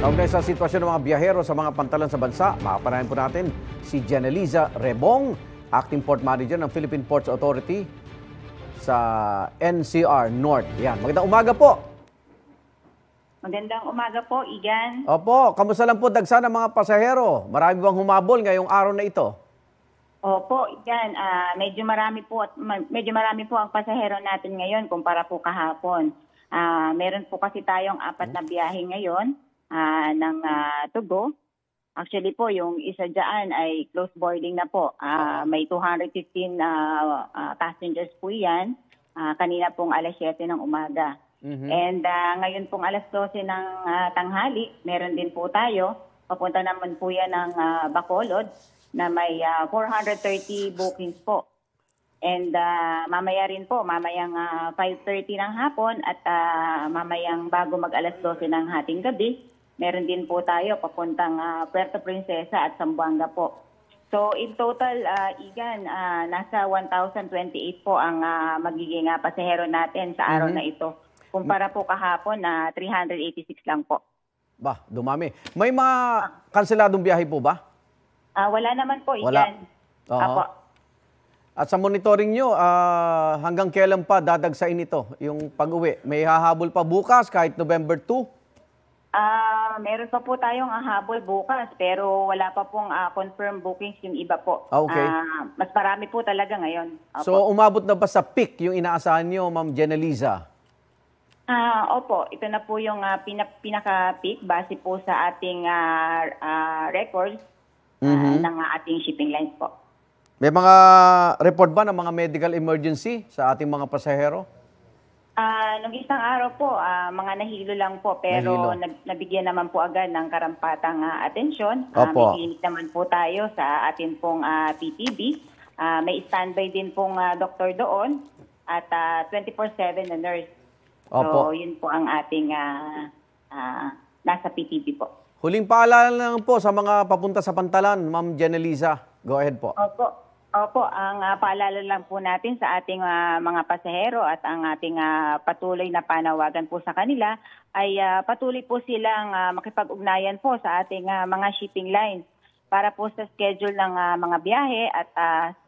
Kaugnay sa sitwasyon ng mga biyahero sa mga pantalan sa bansa, makapanayan po natin si Janeliza Rebong, Acting Port Manager ng Philippine Ports Authority sa NCR North. Yan. Magandang umaga po. Magandang umaga po, Igan. Opo, kamusta lang po dagsa ng mga pasahero? Marami bang humabol ngayong araw na ito? Opo, Igan. Medyo marami po ang pasahero natin ngayon kumpara po kahapon. Meron po kasi tayong 4 na biyahe ngayon ng Tugo. Actually po, yung isa dyan ay close boarding na po. May 215 passengers po yan. Kanina pong alas 7 ng umaga. And ngayon pong alas 12 ng tanghali, meron din po tayo. Papunta naman po yan ng Bacolod na may 430 bookings po. And mamaya rin po, mamayang 5:30 ng hapon at mamayang bago mag alas 12 ng hating gabi, meron din po tayo papuntang Puerto Princesa at Zamboanga po. So in total, Igan, nasa 1,028 po ang magiging pasahero natin sa araw na ito. Kumpara po kahapon na 386 lang po. Bah, dumami. May mga kanseladong biyahe po ba? Wala naman po, Igan. Wala. Apo. At sa monitoring nyo, hanggang kailan pa dadagsain ito, yung pag-uwi? May hahabol pa bukas kahit November 2? Meron pa po tayong habol bukas pero wala pa pong confirmed bookings yung iba po. Okay. Mas marami po talaga ngayon. Opo. So umabot na ba sa peak yung inaasahan nyo, Ma'am Janeliza? Opo, ito na po yung pinaka-peak base po sa ating records ng ating shipping lines po. May mga report ba ng mga medical emergency sa ating mga pasahero? Nung isang araw po, mga nahilo lang po pero nabigyan naman po agad ng karampatang atensyon. May clinic naman po tayo sa ating pong PTB. May standby din pong doktor doon at 24/7 na nurse. So, yun po ang ating nasa PTB po. Huling paalala lang po sa mga papunta sa pantalan, Ma'am Janeliza. Go ahead po. Opo, ang paalala lang po natin sa ating mga pasahero at ang ating patuloy na panawagan po sa kanila ay patuloy po silang makipag-ugnayan po sa ating mga shipping lines para po sa schedule ng mga biyahe at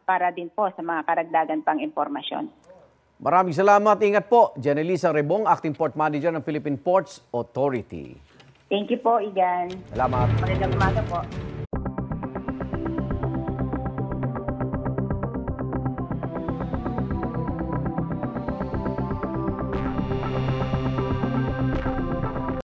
para din po sa mga karagdagan pang impormasyon. Maraming salamat. Ingat po. Janeliza Rebong, Acting Port Manager ng Philippine Ports Authority. Thank you po, Igan. Salamat. Magandang umaga po.